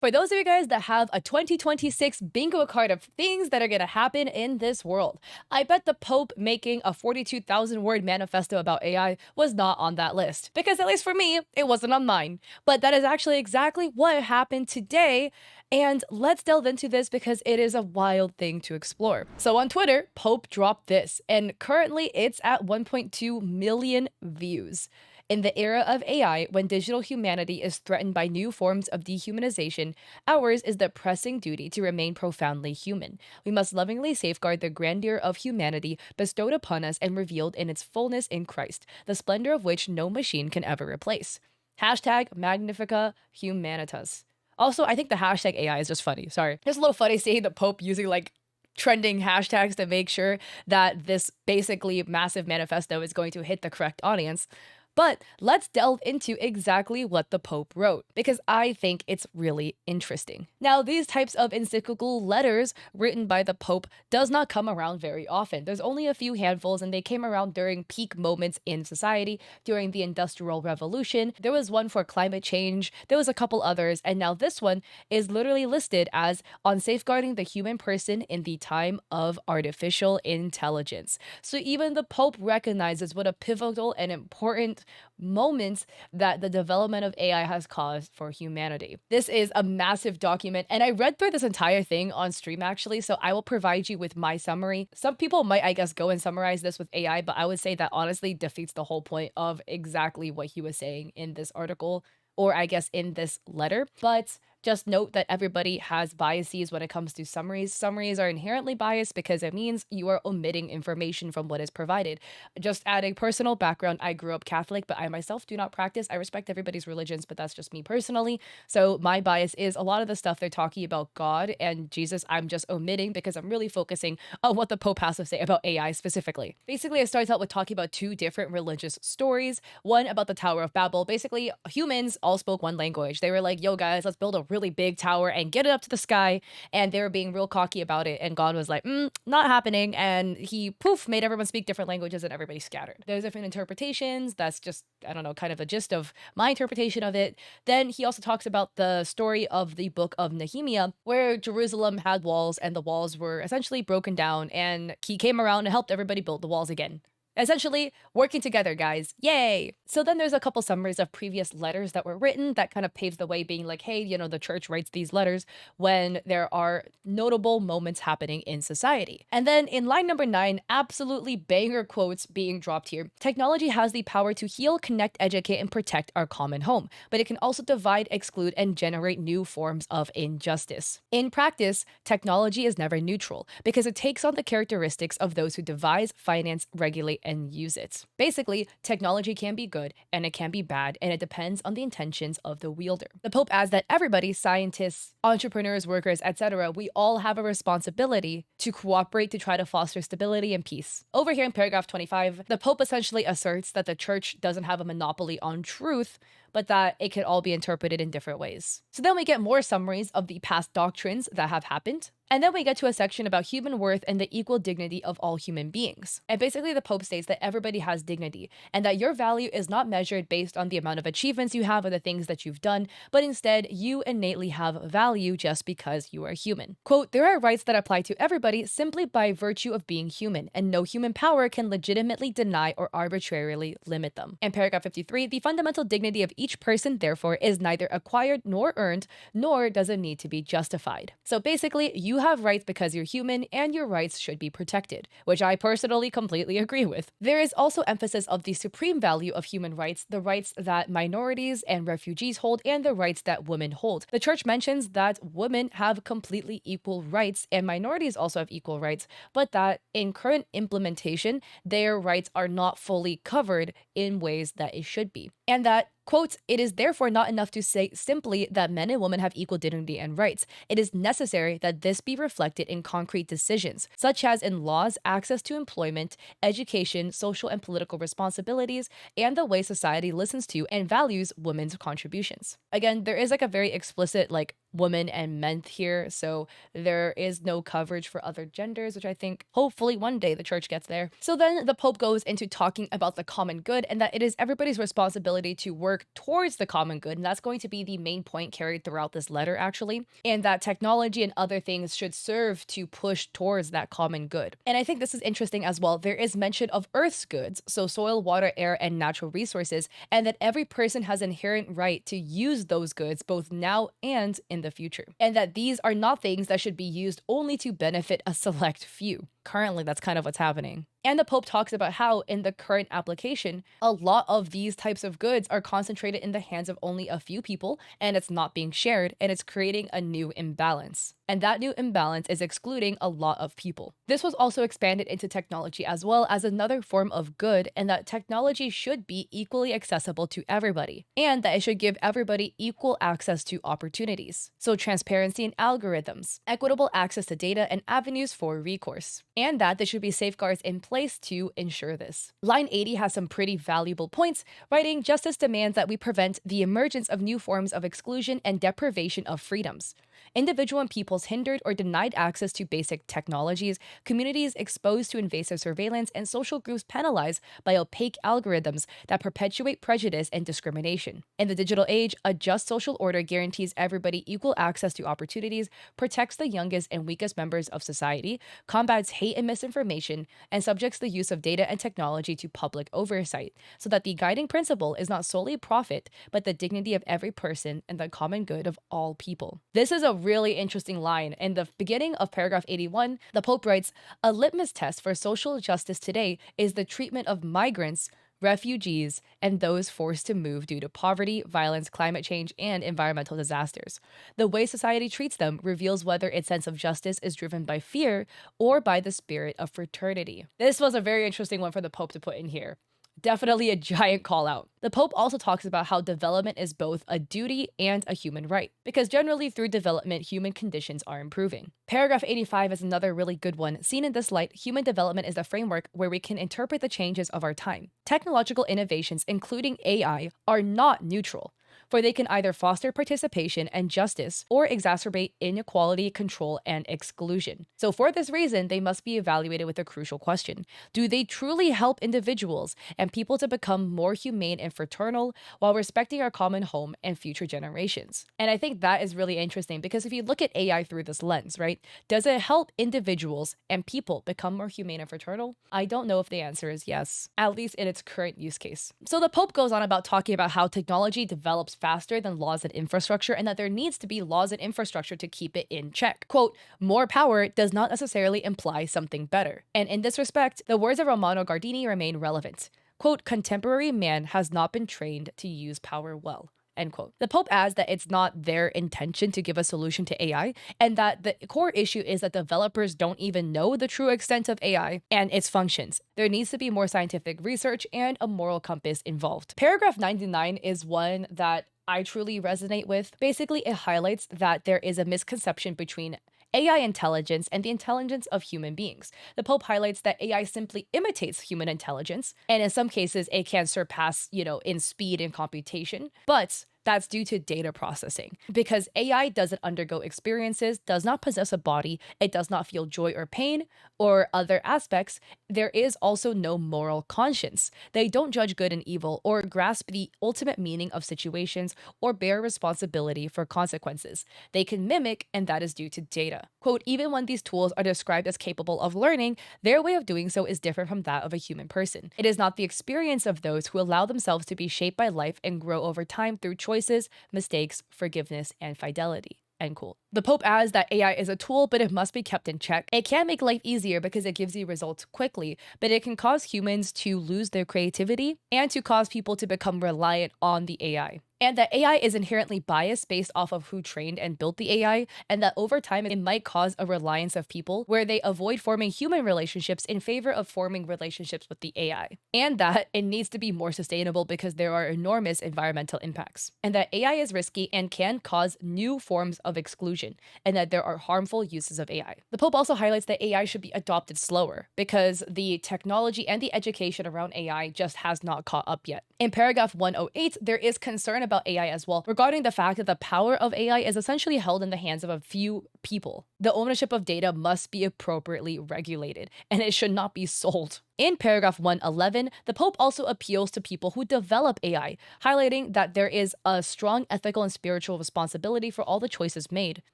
For those of you guys that have a 2026 bingo card of things that are going to happen in this world, I bet the Pope making a 42,000 word manifesto about AI was not on that list. Because at least for me, it wasn't on mine. But that is actually exactly what happened today. And let's delve into this because it is a wild thing to explore. So on Twitter, Pope dropped this, and currently it's at 1.2 million views. In the era of AI, when digital humanity is threatened by new forms of dehumanization, ours is the pressing duty to remain profoundly human. We must lovingly safeguard the grandeur of humanity bestowed upon us and revealed in its fullness in Christ, the splendor of which no machine can ever replace. Hashtag Magnifica Humanitas. Also, I think the hashtag AI is just funny. Sorry. It's a little funny seeing the Pope using like trending hashtags to make sure that this basically massive manifesto is going to hit the correct audience. But let's delve into exactly what the Pope wrote, because I think it's really interesting. Now, these types of encyclical letters written by the Pope does not come around very often. There's only a few handfuls, and they came around during peak moments in society, during the Industrial Revolution. There was one for climate change, there was a couple others, and now this one is literally listed as on safeguarding the human person in the time of artificial intelligence. So even the Pope recognizes what a pivotal and important moments that the development of AI has caused for humanity. This is a massive document, and I read through this entire thing on stream actually, so I will provide you with my summary. Some people might, I guess, go and summarize this with AI, but I would say that honestly defeats the whole point of exactly what he was saying in this article, or I guess in this letter. But just note that everybody has biases when it comes to summaries. Summaries are inherently biased because it means you are omitting information from what is provided. Just adding personal background, I grew up Catholic, but I myself do not practice. I respect everybody's religions, but that's just me personally. So my bias is a lot of the stuff they're talking about God and Jesus, I'm just omitting because I'm really focusing on what the Pope has to say about AI specifically. Basically, it starts out with talking about two different religious stories. One about the Tower of Babel. Basically, humans all spoke one language. They were like, yo guys, let's build a really big tower and get it up to the sky. And they were being real cocky about it. And God was like, not happening. And he poof made everyone speak different languages and everybody scattered. There's different interpretations. That's just, I don't know, kind of the gist of my interpretation of it. Then he also talks about the story of the book of Nehemiah, where Jerusalem had walls and the walls were essentially broken down. And he came around and helped everybody build the walls again. Essentially, working together, guys. Yay! So then there's a couple summaries of previous letters that were written that kind of paves the way, being like, hey, the church writes these letters when there are notable moments happening in society. And then in line number 9, absolutely banger quotes being dropped here. Technology has the power to heal, connect, educate, and protect our common home, but it can also divide, exclude, and generate new forms of injustice. In practice, technology is never neutral because it takes on the characteristics of those who devise, finance, regulate, and use it. Basically, technology can be good and it can be bad, and it depends on the intentions of the wielder. The Pope adds that everybody, scientists, entrepreneurs, workers, etc., we all have a responsibility to cooperate to try to foster stability and peace. Over here in paragraph 25, the Pope essentially asserts that the church doesn't have a monopoly on truth, but that it could all be interpreted in different ways. So then we get more summaries of the past doctrines that have happened. And then we get to a section about human worth and the equal dignity of all human beings. And basically the Pope states that everybody has dignity and that your value is not measured based on the amount of achievements you have or the things that you've done, but instead you innately have value just because you are human. Quote, there are rights that apply to everybody simply by virtue of being human, and no human power can legitimately deny or arbitrarily limit them. In paragraph 53, the fundamental dignity of each person, therefore, is neither acquired nor earned, nor does it need to be justified. So basically, you have rights because you're human, and your rights should be protected, which I personally completely agree with. There is also emphasis of the supreme value of human rights, the rights that minorities and refugees hold, and the rights that women hold. The church mentions that women have completely equal rights, and minorities also have equal rights, but that in current implementation, their rights are not fully covered in ways that it should be. And that, quote, it is therefore not enough to say simply that men and women have equal dignity and rights. It is necessary that this be reflected in concrete decisions, such as in laws, access to employment, education, social and political responsibilities, and the way society listens to and values women's contributions. Again, there is like a very explicit women and men here. So there is no coverage for other genders, which I think hopefully one day the church gets there. So then the Pope goes into talking about the common good and that it is everybody's responsibility to work towards the common good. And that's going to be the main point carried throughout this letter, actually. And that technology and other things should serve to push towards that common good. And I think this is interesting as well. There is mention of Earth's goods, so soil, water, air, and natural resources, and that every person has inherent right to use those goods both now and in the future. And that these are not things that should be used only to benefit a select few. Currently, that's kind of what's happening. And the Pope talks about how, in the current application, a lot of these types of goods are concentrated in the hands of only a few people, and it's not being shared, and it's creating a new imbalance. And that new imbalance is excluding a lot of people. This was also expanded into technology as well as another form of good, and that technology should be equally accessible to everybody, and that it should give everybody equal access to opportunities. So transparency in algorithms, equitable access to data, and avenues for recourse. And that there should be safeguards in place to ensure this. Line 80 has some pretty valuable points, writing, "Justice demands that we prevent the emergence of new forms of exclusion and deprivation of freedoms. Individual and peoples hindered or denied access to basic technologies, communities exposed to invasive surveillance, and social groups penalized by opaque algorithms that perpetuate prejudice and discrimination. In the digital age, a just social order guarantees everybody equal access to opportunities, protects the youngest and weakest members of society, combats hate and misinformation, and subjects the use of data and technology to public oversight, so that the guiding principle is not solely profit, but the dignity of every person and the common good of all people." This is a really interesting line. In the beginning of paragraph 81, the Pope writes, "A litmus test for social justice today is the treatment of migrants, refugees, and those forced to move due to poverty, violence, climate change, and environmental disasters. The way society treats them reveals whether its sense of justice is driven by fear or by the spirit of fraternity." This was a very interesting one for the Pope to put in here. Definitely a giant call out. The Pope also talks about how development is both a duty and a human right, because generally through development, human conditions are improving. Paragraph 85 is another really good one. Seen in this light, human development is a framework where we can interpret the changes of our time. Technological innovations, including AI, are not neutral, for they can either foster participation and justice or exacerbate inequality, control, and exclusion. So for this reason, they must be evaluated with a crucial question. Do they truly help individuals and people to become more humane and fraternal while respecting our common home and future generations? And I think that is really interesting because if you look at AI through this lens, right, does it help individuals and people become more humane and fraternal? I don't know if the answer is yes, at least in its current use case. So the Pope goes on about talking about how technology develops faster than laws and infrastructure, and that there needs to be laws and infrastructure to keep it in check. Quote, "More power does not necessarily imply something better." And in this respect, the words of Romano Guardini remain relevant. Quote, "Contemporary man has not been trained to use power well." End quote. The Pope adds that it's not their intention to give a solution to AI, and that the core issue is that developers don't even know the true extent of AI and its functions. There needs to be more scientific research and a moral compass involved. Paragraph 99 is one that I truly resonate with. Basically, it highlights that there is a misconception between AI intelligence and the intelligence of human beings. The Pope highlights that AI simply imitates human intelligence, and in some cases, it can surpass, in speed and computation. But that's due to data processing. Because AI doesn't undergo experiences, does not possess a body, it does not feel joy or pain or other aspects, there is also no moral conscience. They don't judge good and evil or grasp the ultimate meaning of situations or bear responsibility for consequences. They can mimic, and that is due to data. Quote, "Even when these tools are described as capable of learning, their way of doing so is different from that of a human person. It is not the experience of those who allow themselves to be shaped by life and grow over time through choices, mistakes, forgiveness, and fidelity." End quote. The Pope adds that AI is a tool, but it must be kept in check. It can make life easier because it gives you results quickly, but it can cause humans to lose their creativity and to cause people to become reliant on the AI. And that AI is inherently biased based off of who trained and built the AI, and that over time it might cause a reliance of people where they avoid forming human relationships in favor of forming relationships with the AI. And that it needs to be more sustainable because there are enormous environmental impacts. And that AI is risky and can cause new forms of exclusion, and that there are harmful uses of AI. The Pope also highlights that AI should be adopted slower because the technology and the education around AI just has not caught up yet. In paragraph 108, there is concern about AI as well, regarding the fact that the power of AI is essentially held in the hands of a few people. The ownership of data must be appropriately regulated, and it should not be sold. In paragraph 111, the Pope also appeals to people who develop AI, highlighting that there is a strong ethical and spiritual responsibility for all the choices made,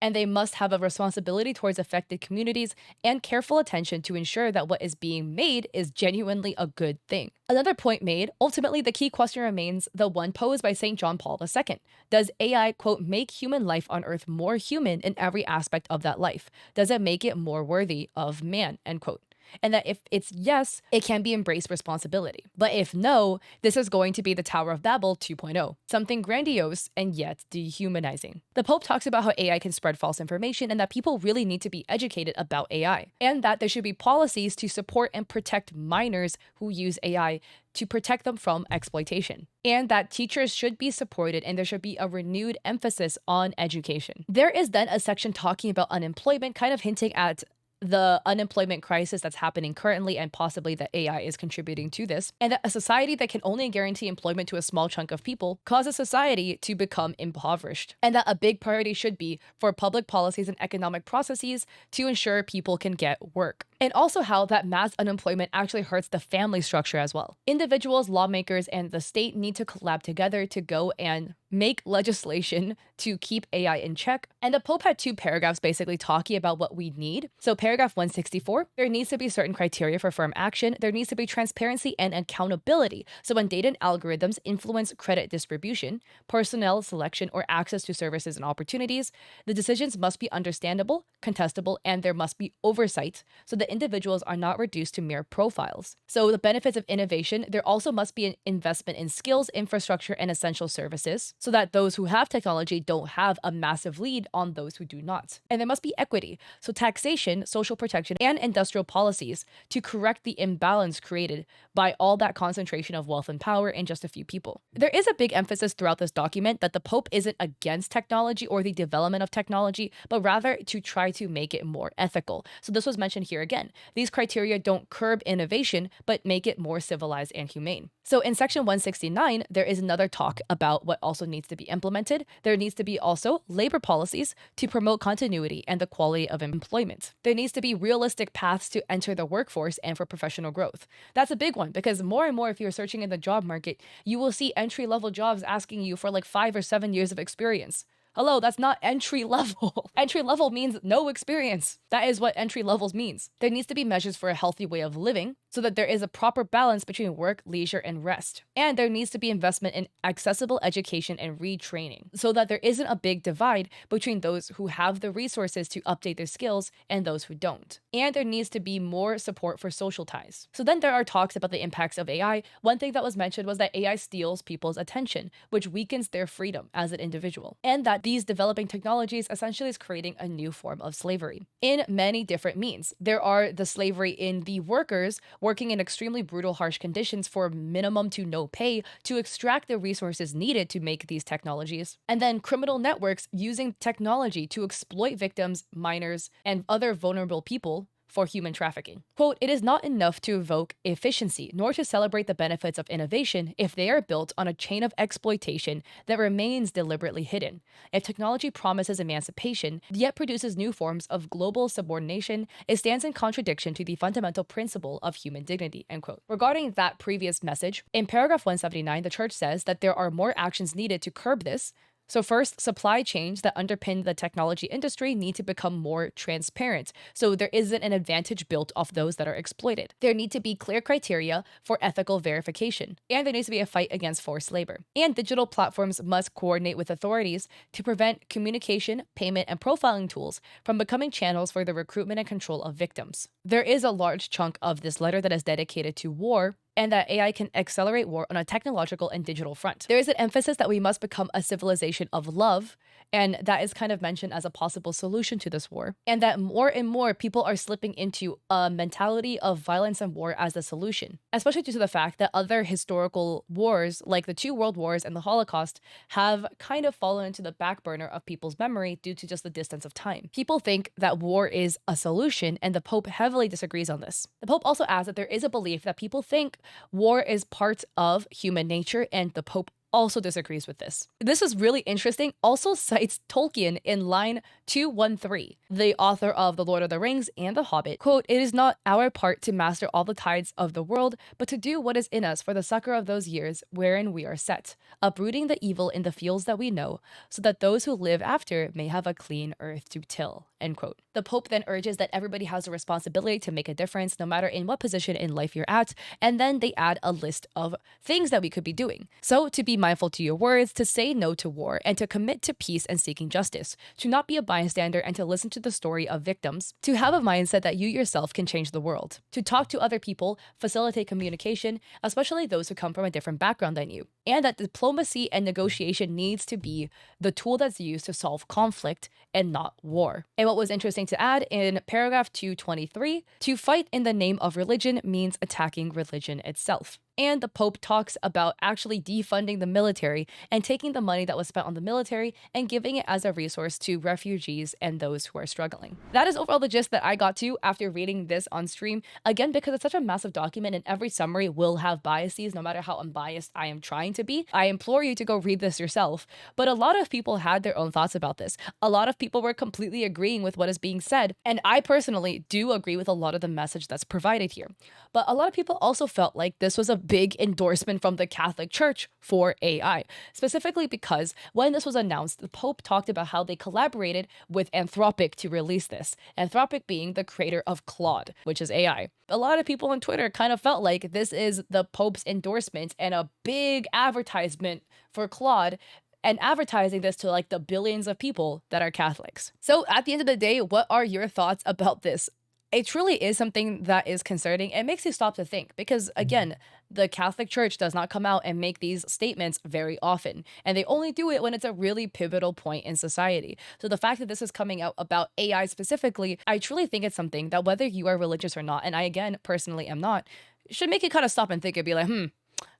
and they must have a responsibility towards affected communities and careful attention to ensure that what is being made is genuinely a good thing. Another point made, ultimately the key question remains the one posed by St. John Paul II. Does AI, quote, make human life on Earth more human in every aspect of that life? Does it make it more worthy of man, end quote? And that if it's yes, it can be embraced responsibility. But if no, this is going to be the Tower of Babel 2.0, something grandiose and yet dehumanizing. The Pope talks about how AI can spread false information and that people really need to be educated about AI, and that there should be policies to support and protect minors who use AI to protect them from exploitation, and that teachers should be supported and there should be a renewed emphasis on education. There is then a section talking about unemployment, kind of hinting at the unemployment crisis that's happening currently and possibly that AI is contributing to this, and that a society that can only guarantee employment to a small chunk of people causes society to become impoverished, and that a big priority should be for public policies and economic processes to ensure people can get work. And also how that mass unemployment actually hurts the family structure as well. Individuals, lawmakers, and the state need to collab together to go and make legislation to keep AI in check. And the Pope had 2 paragraphs basically talking about what we need. So paragraph 164, there needs to be certain criteria for firm action. There needs to be transparency and accountability. So when data and algorithms influence credit distribution, personnel selection, or access to services and opportunities, the decisions must be understandable, contestable, and there must be oversight so that individuals are not reduced to mere profiles. So the benefits of innovation, there also must be an investment in skills, infrastructure, and essential services so that those who have technology don't have a massive lead on those who do not. And there must be equity, so taxation, social protection, and industrial policies to correct the imbalance created by all that concentration of wealth and power in just a few people. There is a big emphasis throughout this document that the Pope isn't against technology or the development of technology, but rather to try to make it more ethical. So this was mentioned here again. These criteria don't curb innovation, but make it more civilized and humane. So in section 169, there is another talk about what also needs to be implemented. There needs to be also labor policies to promote continuity and the quality of employment. There needs to be realistic paths to enter the workforce and for professional growth. That's a big one because more and more, if you're searching in the job market, you will see entry-level jobs asking you for like 5 or 7 years of experience. Hello, that's not entry level. Entry level means no experience. That is what entry levels means. There needs to be measures for a healthy way of living so that there is a proper balance between work, leisure, and rest. And there needs to be investment in accessible education and retraining so that there isn't a big divide between those who have the resources to update their skills and those who don't. And there needs to be more support for social ties. So then there are talks about the impacts of AI. One thing that was mentioned was that AI steals people's attention, which weakens their freedom as an individual. And that these developing technologies essentially is creating a new form of slavery in many different means. There are the slavery in the workers working in extremely brutal, harsh conditions for minimum to no pay to extract the resources needed to make these technologies. And then criminal networks using technology to exploit victims, minors, and other vulnerable people for human trafficking. Quote, "It is not enough to evoke efficiency, nor to celebrate the benefits of innovation if they are built on a chain of exploitation that remains deliberately hidden. If technology promises emancipation, yet produces new forms of global subordination, it stands in contradiction to the fundamental principle of human dignity," end quote. Regarding that previous message, in paragraph 179, the church says that there are more actions needed to curb this. So first, supply chains that underpin the technology industry need to become more transparent, so there isn't an advantage built off those that are exploited. There need to be clear criteria for ethical verification, and there needs to be a fight against forced labor. And digital platforms must coordinate with authorities to prevent communication, payment, and profiling tools from becoming channels for the recruitment and control of victims. There is a large chunk of this letter that is dedicated to war, and that AI can accelerate war on a technological and digital front. There is an emphasis that we must become a civilization of love, and that is kind of mentioned as a possible solution to this war. And that more and more people are slipping into a mentality of violence and war as the solution, especially due to the fact that other historical wars, like the 2 world wars and the Holocaust, have kind of fallen into the back burner of people's memory due to just the distance of time. People think that war is a solution, and the Pope heavily disagrees on this. The Pope also adds that there is a belief that people think war is part of human nature, and the Pope also disagrees with this. This is really interesting, also cites Tolkien in line 213, the author of The Lord of the Rings and The Hobbit. Quote, "It is not our part to master all the tides of the world, but to do what is in us for the succor of those years wherein we are set, uprooting the evil in the fields that we know, so that those who live after may have a clean earth to till." End quote. The Pope then urges that everybody has a responsibility to make a difference, no matter in what position in life you're at, and then they add a list of things that we could be doing. So, to be mindful to your words, to say no to war, and to commit to peace and seeking justice, to not be a bystander and to listen to the story of victims, to have a mindset that you yourself can change the world, to talk to other people, facilitate communication, especially those who come from a different background than you, and that diplomacy and negotiation needs to be the tool that's used to solve conflict and not war. And what was interesting to add in paragraph 223, to fight in the name of religion means attacking religion itself. And the Pope talks about actually defunding the military and taking the money that was spent on the military and giving it as a resource to refugees and those who are struggling. That is overall the gist that I got to after reading this on stream. Again, because it's such a massive document and every summary will have biases, no matter how unbiased I am trying to be. I implore you to go read this yourself. But a lot of people had their own thoughts about this. A lot of people were completely agreeing with what is being said. And I personally do agree with a lot of the message that's provided here. But a lot of people also felt like this was a big endorsement from the Catholic Church for AI, specifically because when this was announced, the Pope talked about how they collaborated with Anthropic to release this, Anthropic being the creator of Claude, which is AI. A lot of people on Twitter kind of felt like this is the Pope's endorsement and a big advertisement for Claude, and advertising this to like the billions of people that are Catholics. So at the end of the day, what are your thoughts about this? It truly is something that is concerning. It makes you stop to think because, again, the Catholic Church does not come out and make these statements very often, and they only do it when it's a really pivotal point in society. So the fact that this is coming out about AI specifically, I truly think it's something that whether you are religious or not, and I, again, personally am not, should make you kind of stop and think and be like,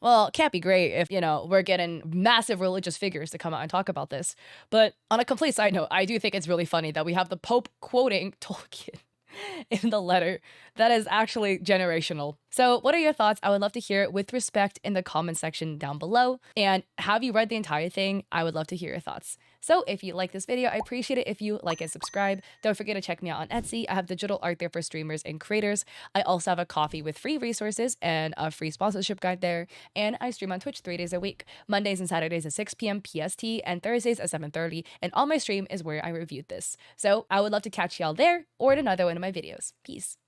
well, it can't be great if, we're getting massive religious figures to come out and talk about this. But on a complete side note, I do think it's really funny that we have the Pope quoting Tolkien in the letter. That is actually generational. So what are your thoughts? I would love to hear it with respect in the comment section down below. And have you read the entire thing? I would love to hear your thoughts. So if you like this video, I appreciate it if you like and subscribe. Don't forget to check me out on Etsy. I have digital art there for streamers and creators. I also have a coffee with free resources and a free sponsorship guide there. And I stream on Twitch 3 days a week, Mondays and Saturdays at 6 p.m. PST and Thursdays at 7:30. And on my stream is where I reviewed this. So I would love to catch y'all there or in another one of my videos. Peace.